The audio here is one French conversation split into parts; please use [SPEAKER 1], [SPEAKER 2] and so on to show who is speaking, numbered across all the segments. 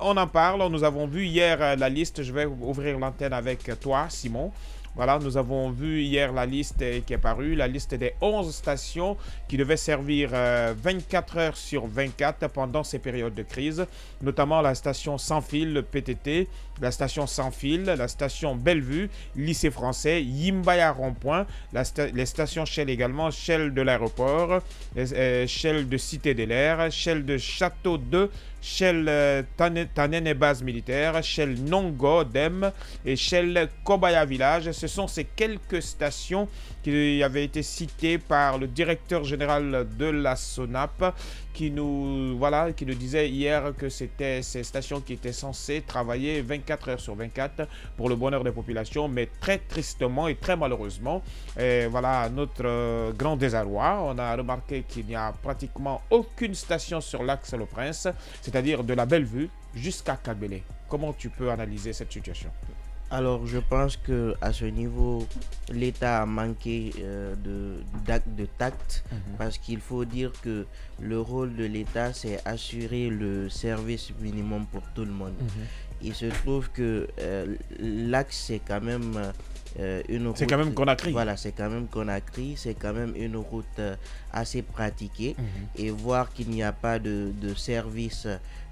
[SPEAKER 1] on en parle. Nous avons vu hier la liste. Je vais ouvrir l'antenne avec toi, Simon. Voilà, nous avons vu hier la liste qui est parue, la liste des 11 stations qui devaient servir 24 heures sur 24 pendant ces périodes de crise, notamment la station Sans Fil, le PTT, la station Sans Fil, la station Bellevue, lycée français, Yimbaya Rond-Point, les stations Shell également, Shell de l'aéroport, Shell de Cité de l'Air, Shell de Château 2, Shell Tanene base militaire, Shell Nongo Dem et Shell Kobaya village. Ce sont ces quelques stations qui avaient été citées par le directeur général de la SONAP qui nous disait hier que c'était ces stations qui étaient censées travailler 24 heures sur 24 pour le bonheur des populations, mais très tristement et très malheureusement, voilà notre grand désarroi. On a remarqué qu'il n'y a pratiquement aucune station sur l'axe Le Prince, c'est-à-dire de la Bellevue jusqu'à Kagbele. Comment tu peux analyser cette situation?
[SPEAKER 2] Alors, je pense qu'à ce niveau, l'État a manqué de tact parce qu'il faut dire que le rôle de l'État, c'est assurer le service minimum pour tout le monde. Il se trouve que l'axe, c'est quand même une route...
[SPEAKER 1] C'est quand même Conakry.
[SPEAKER 2] Voilà, c'est quand même Conakry. C'est quand même une route assez pratiquée. Et voir qu'il n'y a pas de service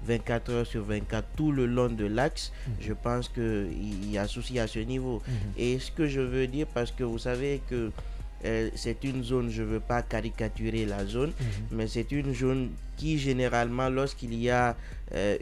[SPEAKER 2] 24 heures sur 24 tout le long de l'axe, je pense qu'il y a souci à ce niveau. Et ce que je veux dire, parce que vous savez que c'est une zone, je ne veux pas caricaturer la zone, mais c'est une zone qui généralement, lorsqu'il y a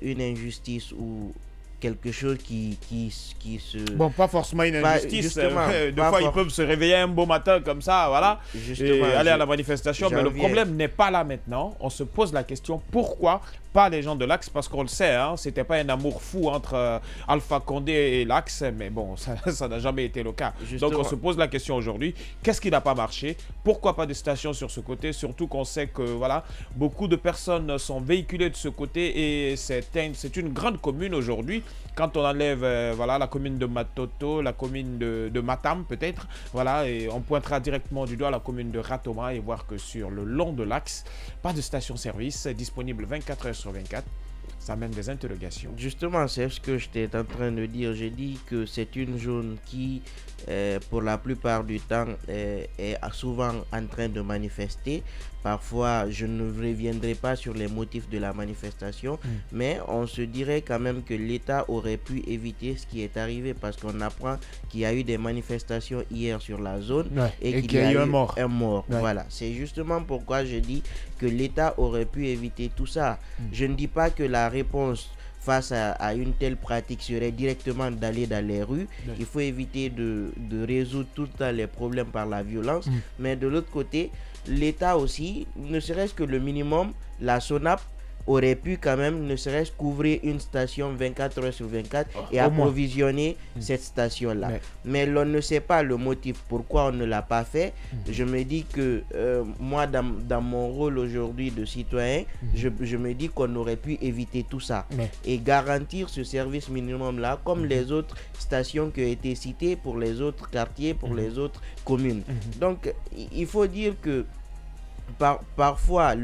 [SPEAKER 2] une injustice ou quelque chose qui se...
[SPEAKER 1] Bon, pas forcément une injustice. Des fois, ils peuvent se réveiller un beau matin comme ça, voilà, et aller à la manifestation. Mais le problème n'est pas là maintenant. On se pose la question, pourquoi pas les gens de l'Axe? Parce qu'on le sait, hein, c'était pas un amour fou entre Alpha Condé et l'Axe, mais bon, ça n'a jamais été le cas.
[SPEAKER 2] Justement.
[SPEAKER 1] Donc, on se pose la question aujourd'hui, qu'est-ce qui n'a pas marché? Pourquoi pas de stations sur ce côté? Surtout qu'on sait que, voilà, beaucoup de personnes sont véhiculées de ce côté et c'est une grande commune aujourd'hui. Quand on enlève voilà, la commune de Matoto, la commune de Matam peut-être, voilà, et on pointera directement du doigt la commune de Ratoma et voir que sur le long de l'axe, pas de station-service disponible 24 heures sur 24. Ça mène des interrogations.
[SPEAKER 2] Justement, c'est ce que j'étais en train de dire. J'ai dit que c'est une zone qui, pour la plupart du temps, est souvent en train de manifester. Parfois, je ne reviendrai pas sur les motifs de la manifestation, mais on se dirait quand même que l'État aurait pu éviter ce qui est arrivé parce qu'on apprend qu'il y a eu des manifestations hier sur la zone et qu'il y a eu un mort. Voilà, c'est justement pourquoi je dis que l'État aurait pu éviter tout ça. Je ne dis pas que la réponse face à une telle pratique serait directement d'aller dans les rues. Il faut éviter de résoudre tout le temps les problèmes par la violence. Mais de l'autre côté, l'État aussi, ne serait-ce que le minimum, la SONAP aurait pu quand même, ne serait-ce couvrir une station 24 heures sur 24 et approvisionner cette station-là. Mais l'on ne sait pas le motif pourquoi on ne l'a pas fait. Je me dis que moi, dans mon rôle aujourd'hui de citoyen, je me dis qu'on aurait pu éviter tout ça et garantir ce service minimum-là comme les autres stations qui ont été citées pour les autres quartiers, pour les autres communes. Donc, il faut dire que parfois,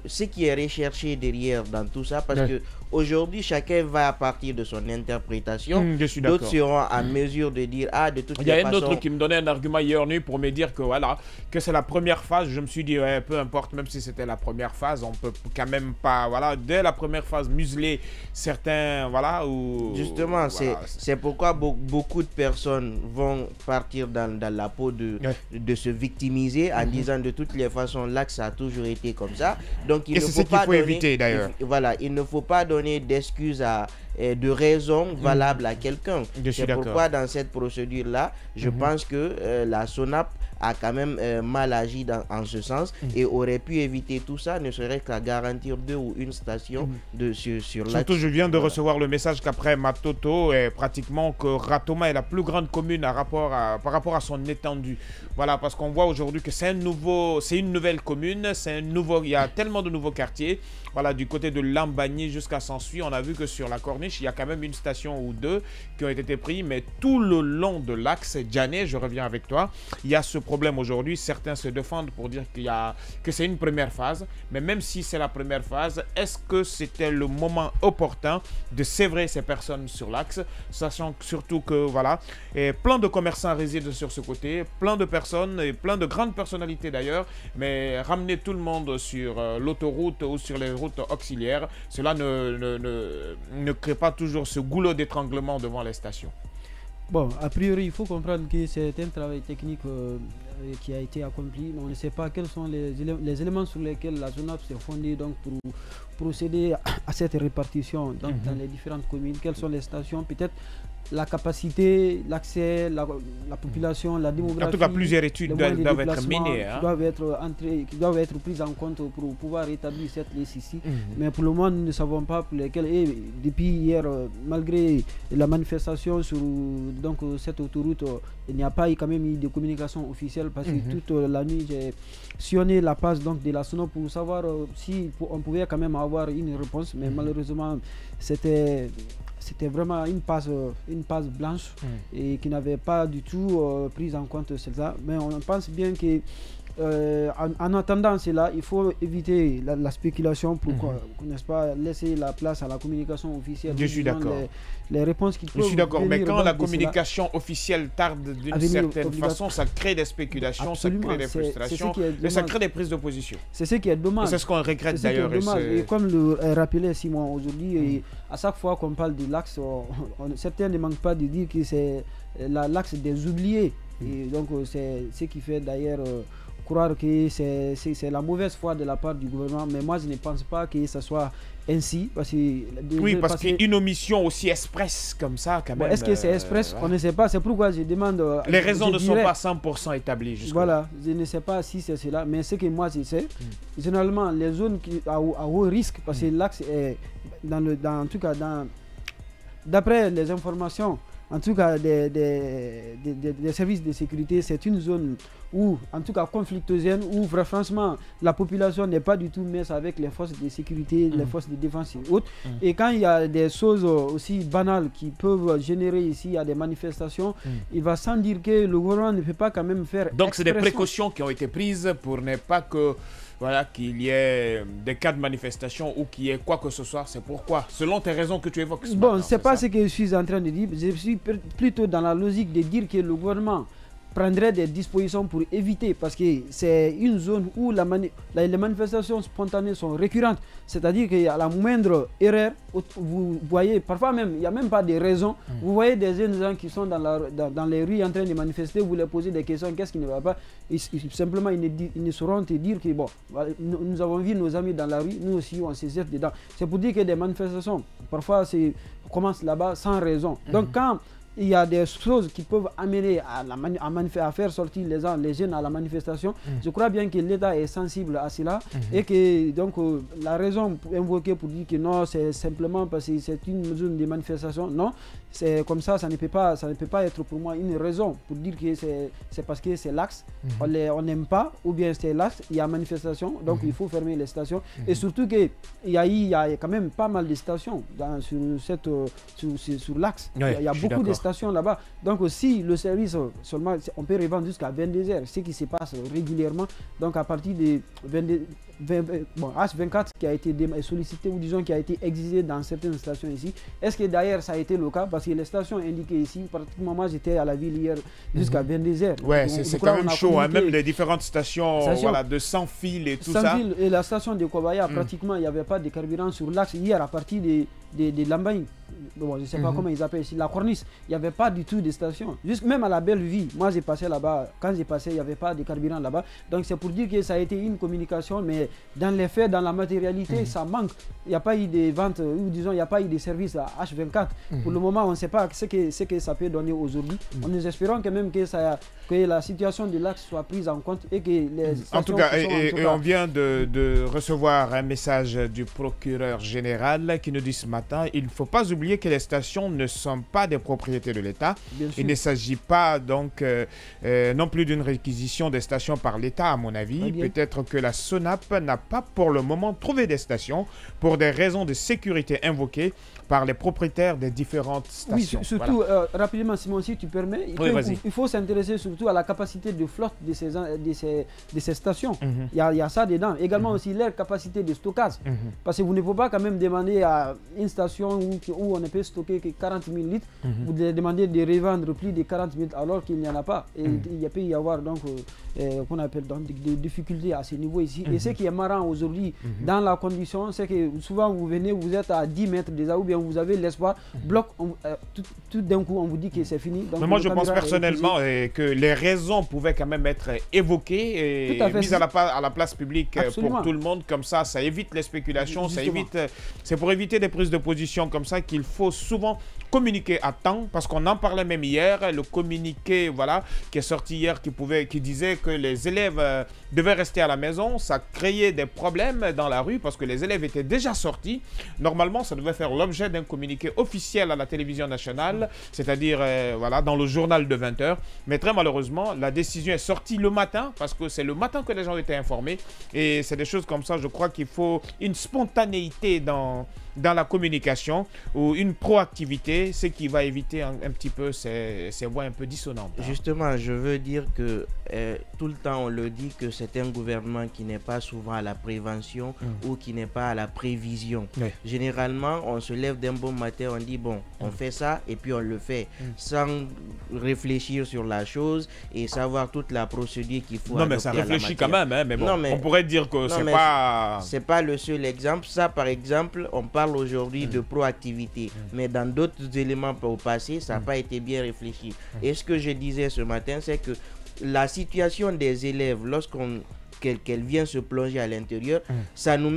[SPEAKER 2] ce qui est recherché derrière dans tout ça, parce que aujourd'hui, chacun va à partir de son interprétation. D'autres seront à mesure de dire, de toute façon...
[SPEAKER 1] Il y a un autre qui me donnait un argument hier nuit pour me dire que voilà, que c'est la première phase. Je me suis dit, peu importe, même si c'était la première phase, on peut quand même pas, voilà, dès la première phase, museler certains, voilà, ou...
[SPEAKER 2] Justement, voilà, c'est pourquoi beaucoup de personnes vont partir dans la peau de se victimiser en disant de toutes les façons, l'axe a toujours été comme ça. Donc, il ne faut pas
[SPEAKER 1] éviter d'ailleurs.
[SPEAKER 2] Voilà, il ne faut pas donner d'excuses de raison valable à quelqu'un. C'est pourquoi dans cette procédure-là, je pense que la SONAP a quand même mal agi en ce sens et aurait pu éviter tout ça, ne serait qu'à garantir 2 ou 1 station sur l'axe.
[SPEAKER 1] Surtout, je viens de recevoir le message qu'après Matoto, pratiquement que Ratoma est la plus grande commune par rapport à son étendue. Voilà, parce qu'on voit aujourd'hui que c'est une nouvelle commune, il y a tellement de nouveaux quartiers. Voilà, du côté de Lambagny jusqu'à Sansuy, on a vu que sur la Corniche, il y a quand même une station ou 2 qui ont été prises, mais tout le long de l'axe Djané, je reviens avec toi, il y a ce problème problème aujourd'hui. Certains se défendent pour dire que c'est une première phase. Mais même si c'est la première phase, est-ce que c'était le moment opportun de sévrer ces personnes sur l'axe, sachant surtout que voilà, plein de commerçants résident sur ce côté, plein de personnes et plein de grandes personnalités d'ailleurs, mais ramener tout le monde sur l'autoroute ou sur les routes auxiliaires, cela ne crée pas toujours ce goulot d'étranglement devant les stations.
[SPEAKER 3] Bon, a priori, il faut comprendre que c'est un travail technique qui a été accompli. On ne sait pas quels sont les éléments sur lesquels la ZONAP s'est fondée donc, pour procéder à cette répartition donc, dans les différentes communes. Quelles sont les stations? Peut-être la capacité, l'accès, la population, la démographie.
[SPEAKER 1] En tout cas, plusieurs études doivent être menées.
[SPEAKER 3] Qui doivent être prises en compte pour pouvoir établir cette liste ici. Mais pour le moment, nous ne savons pas pour lesquelles. Et depuis hier, malgré la manifestation sur donc, cette autoroute, il n'y a pas quand même eu de communication officielle parce que toute la nuit, j'ai sillonné la page donc, de la SONAP pour savoir si on pouvait quand même avoir une réponse. Mais malheureusement, c'était vraiment une passe blanche et qui n'avait pas du tout pris en compte cela. Mais on pense bien que en attendant cela, il faut éviter la spéculation pour n'est-ce pas, laisser la place à la communication officielle.
[SPEAKER 1] Je suis d'accord.
[SPEAKER 3] Les réponses qui peuvent.
[SPEAKER 1] Je suis d'accord, mais quand la communication officielle tarde d'une certaine façon, ça crée des spéculations, absolument, ça crée des frustrations et ça crée des prises de position.
[SPEAKER 3] C'est ce qui est dommage.
[SPEAKER 1] C'est ce qu'on regrette d'ailleurs.
[SPEAKER 3] Et comme le rappelait Simon aujourd'hui, à chaque fois qu'on parle de l'axe, certains ne manquent pas de dire que c'est l'axe des oubliés. Et donc c'est ce qui fait d'ailleurs croire que c'est la mauvaise foi de la part du gouvernement, mais moi je ne pense pas que ce soit ainsi. Parce
[SPEAKER 1] qu'une omission aussi express comme ça, quand même.
[SPEAKER 3] Est-ce que c'est express? On ne sait pas, c'est pourquoi je demande.
[SPEAKER 1] Les raisons ne sont pas 100% établies.
[SPEAKER 3] Voilà, je ne sais pas si c'est cela, mais ce que moi je sais, généralement les zones à haut risque, parce que l'axe est, en tout cas, d'après les informations, en tout cas des services de sécurité, c'est une zone où, en tout cas conflictueuse, où franchement la population n'est pas du tout mise avec les forces de sécurité, les forces de défense et autres. Et quand il y a des choses aussi banales qui peuvent générer ici à des manifestations, il va sans dire que le gouvernement ne peut pas quand même faire.
[SPEAKER 1] Donc c'est des précautions qui ont été prises pour ne pas que qu'il y ait des cas de manifestation ou qu'il y ait quoi que ce soit. C'est pourquoi, selon tes raisons que tu évoques.
[SPEAKER 3] Bon, c'est pas ce que je suis en train de dire. Je suis plutôt dans la logique de dire que le gouvernement prendrait des dispositions pour éviter, parce que c'est une zone où les manifestations spontanées sont récurrentes. C'est-à-dire qu'il y a la moindre erreur, vous voyez, parfois même, il n'y a même pas de raison. Vous voyez des jeunes gens qui sont dans les rues en train de manifester, vous leur posez des questions, qu'est-ce qui ne va pas? Simplement, ils ne sauront te dire que, bon, nous avons vu nos amis dans la rue, nous aussi, on se jette dedans. C'est pour dire que des manifestations, parfois, commencent là-bas sans raison. Donc, quand il y a des choses qui peuvent amener à faire sortir les jeunes à la manifestation. Je crois bien que l'État est sensible à cela et que donc la raison invoquée pour dire que non, c'est simplement parce que c'est une zone de manifestation, non, c'est comme ça, ça ne peut pas être pour moi une raison pour dire que c'est parce que c'est l'axe, on n'aime pas, ou bien c'est l'axe, il y a manifestation, donc il faut fermer les stations. Et surtout qu'il y a quand même pas mal de stations sur l'axe. Il y a beaucoup de stations là-bas. Donc si le service seulement, on peut revendre jusqu'à 22 heures, ce qui se passe régulièrement. Donc à partir de H24 qui a été sollicité, ou disons qui a été exigé dans certaines stations ici. Est-ce que d'ailleurs ça a été le cas? Parce que les stations indiquées ici, pratiquement moi j'étais à la ville hier jusqu'à 22 heures.
[SPEAKER 1] Ouais, c'est quand même chaud, hein, même les différentes stations voilà, de sans fil et tout ça.
[SPEAKER 3] Et la station de Kobaya, pratiquement il n'y avait pas de carburant sur l'axe hier à partir de Lambaye. Bon, je ne sais pas comment ils appellent ici, la cornice, il n'y avait pas du tout de station. Juste même à la Belle Vie, moi j'ai passé là-bas, quand j'ai passé, il n'y avait pas de carburant là-bas. Donc c'est pour dire que ça a été une communication, mais dans les faits, dans la matérialité, ça manque. Il n'y a pas eu de vente, ou disons, il n'y a pas eu de service à H24. Pour le moment, on ne sait pas ce que ça peut donner aujourd'hui. Nous espérons quand même que la situation de l'axe soit prise en compte et que les
[SPEAKER 1] en tout cas, on vient de recevoir un message du procureur général qui nous dit ce matin matin. Il ne faut pas oublier que les stations ne sont pas des propriétés de l'État. Il ne s'agit pas donc non plus d'une réquisition des stations par l'État, à mon avis. Peut-être que la SONAP n'a pas pour le moment trouvé des stations pour des raisons de sécurité invoquées par les propriétaires des différentes stations.
[SPEAKER 3] Oui, surtout, rapidement, Simon, si tu permets, il faut s'intéresser surtout à la capacité de flotte de ces stations. Il y a ça dedans. Également aussi leur capacité de stockage. Parce que vous ne pouvez pas quand même demander à une station où on ne peut stocker que 40 000 litres, vous demandez de revendre plus de 40 000 alors qu'il n'y en a pas. Et il peut y avoir donc, qu'on appelle donc, des difficultés à ce niveau ici. Et ce qui est marrant aujourd'hui, dans la condition, c'est que souvent vous venez, vous êtes à 10 mètres déjà, ou bien vous avez l'espoir, bloc, tout d'un coup on vous dit que c'est fini. Donc,
[SPEAKER 1] mais moi je pense personnellement que les raisons pouvaient quand même être évoquées et mises à la place publique. Absolument. Pour tout le monde, comme ça évite les spéculations, c'est pour éviter des prises de position comme ça qu'il faut souvent communiquer à temps, parce qu'on en parlait même hier, le communiqué qui est sorti hier qui disait que les élèves devaient rester à la maison. Ça créait des problèmes dans la rue parce que les élèves étaient déjà sortis. Normalement, ça devait faire l'objet d'un communiqué officiel à la télévision nationale, c'est-à-dire dans le journal de 20 h. Mais très malheureusement, la décision est sortie le matin, parce que c'est le matin que les gens étaient informés. Et c'est des choses comme ça, je crois qu'il faut une spontanéité dans la communication ou une proactivité, ce qui va éviter un petit peu ces voix un peu dissonantes.
[SPEAKER 2] Justement, je veux dire que tout le temps on le dit que c'est un gouvernement qui n'est pas souvent à la prévention ou qui n'est pas à la prévision. Généralement, on se lève d'un bon matin, on dit bon, on fait ça et puis on le fait sans réfléchir sur la chose et savoir toute la procédure qu'il faut.
[SPEAKER 1] Non, mais ça réfléchit quand même, hein, mais bon, on pourrait dire que c'est pas le seul exemple. Ça, par exemple, on parle aujourd'hui de proactivité, mais dans d'autres éléments au passé, ça n'a pas été bien réfléchi. Et ce que je disais ce matin, c'est que la situation des élèves, qu'elle vient se plonger à l'intérieur, ça nous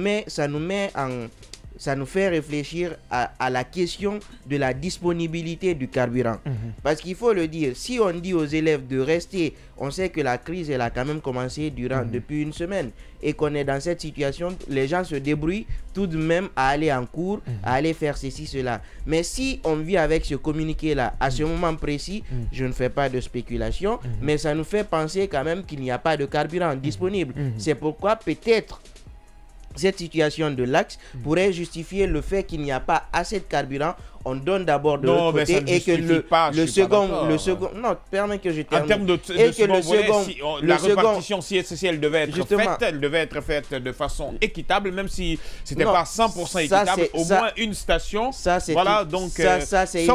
[SPEAKER 1] fait réfléchir à la question de la disponibilité du carburant. Parce qu'il faut le dire, si on dit aux élèves de rester, on sait que la crise, elle a quand même commencé depuis une semaine, et qu'on est dans cette situation, les gens se débrouillent tout de même à aller en cours, à aller faire ceci, cela. Mais si on vit avec ce communiqué-là, à ce moment précis, je ne fais pas de spéculation, mais ça nous fait penser quand même qu'il n'y a pas de carburant disponible. C'est pourquoi peut-être cette situation de l'axe pourrait justifier le fait qu'il n'y a pas assez de carburant. On donne d'abord de l'autre côté et que le second, non, permets que je termine. En termes de second volet, la répartition, si elle devait être faite, elle devait être faite de façon équitable, même si c'était pas 100% équitable, au moins une station. Donc, sauf ces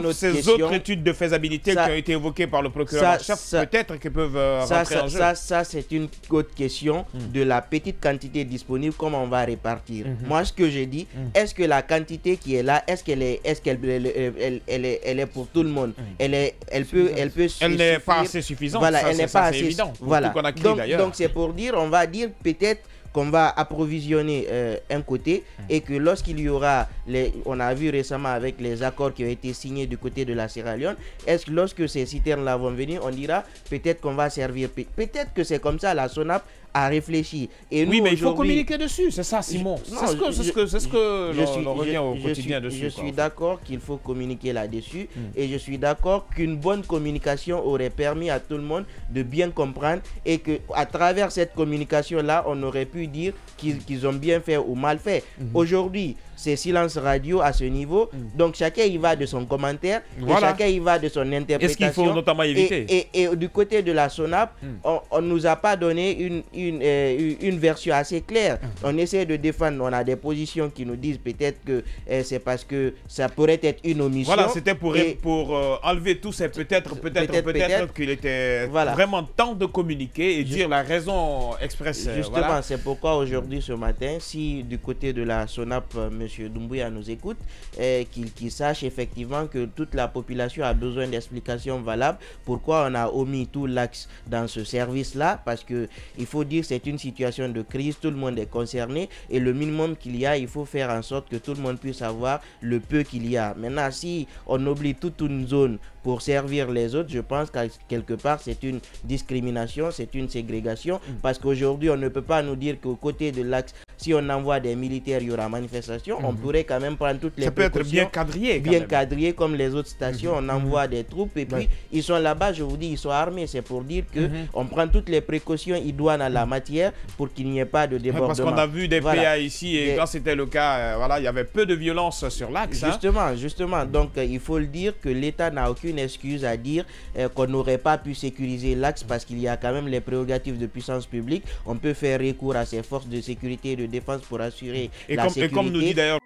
[SPEAKER 1] autres études de faisabilité qui ont été évoquées par le procureur en chef, peut-être qu'ils peuvent rentrer en jeu.
[SPEAKER 2] Ça, c'est une autre question de la petite quantité disponible, comment on va répartir. Moi, ce que j'ai dit, est-ce que la quantité qui est là, est-ce qu'elle est pour tout le monde? Elle
[SPEAKER 1] n'est pas assez suffisante.
[SPEAKER 2] Voilà, elle n'est pas assez
[SPEAKER 1] évident.
[SPEAKER 2] Voilà. Donc c'est pour dire, on va dire peut-être qu'on va approvisionner un côté et que lorsqu'il y aura, on a vu récemment avec les accords qui ont été signés du côté de la Sierra Leone, est-ce que lorsque ces citernes-là vont venir, on dira peut-être qu'on va servir, peut-être que c'est comme ça la SONAP a réfléchi. Et
[SPEAKER 1] oui, mais il faut communiquer dessus, c'est ça, Simon. C'est ce que l'on revient au quotidien dessus.
[SPEAKER 2] Je suis d'accord qu'il faut communiquer là-dessus et je suis d'accord qu'une bonne communication aurait permis à tout le monde de bien comprendre et qu'à travers cette communication-là, on aurait pu dire qu'ils ont bien fait ou mal fait. Aujourd'hui, c'est silence radio à ce niveau, donc chacun y va de son commentaire, et chacun y va de son interprétation.
[SPEAKER 1] Est-ce qu'il faut notamment éviter
[SPEAKER 2] et du côté de la SONAP, on ne nous a pas donné une version assez claire. On essaie de défendre, on a des positions qui nous disent peut-être que c'est parce que ça pourrait être une omission.
[SPEAKER 1] Voilà, c'était pour enlever tous ces peut-être qu'il était vraiment temps de communiquer et dire la raison expresse.
[SPEAKER 2] Justement, c'est pourquoi aujourd'hui, ce matin, si du côté de la SONAP, M. Doumbouya nous écoute, qu'il sache effectivement que toute la population a besoin d'explications valables. Pourquoi on a omis tout l'axe dans ce service-là? Parce que il faut dire que c'est une situation de crise, tout le monde est concerné et le minimum qu'il y a, il faut faire en sorte que tout le monde puisse avoir le peu qu'il y a. Maintenant, si on oublie toute une zone pour servir les autres, je pense qu'à quelque part c'est une discrimination, c'est une ségrégation, parce qu'aujourd'hui on ne peut pas nous dire qu'au côté de l'axe si on envoie des militaires, il y aura manifestation. On pourrait quand même prendre toutes les
[SPEAKER 1] Ça peut être
[SPEAKER 2] précautions.
[SPEAKER 1] bien
[SPEAKER 2] Quadrillé comme les autres stations. On envoie des troupes et puis ils sont là-bas, je vous dis, ils sont armés. C'est pour dire que on prend toutes les précautions idoines en la matière pour qu'il n'y ait pas de débordement.
[SPEAKER 1] Parce qu'on a vu des PA ici et quand c'était le cas, voilà, il y avait peu de violence sur l'axe.
[SPEAKER 2] Justement. Donc, il faut le dire que l'État n'a aucune excuse à dire qu'on n'aurait pas pu sécuriser l'axe parce qu'il y a quand même les prérogatives de puissance publique. On peut faire recours à ces forces de sécurité et de défense pour assurer la sécurité.
[SPEAKER 1] Et comme nous dit d'ailleurs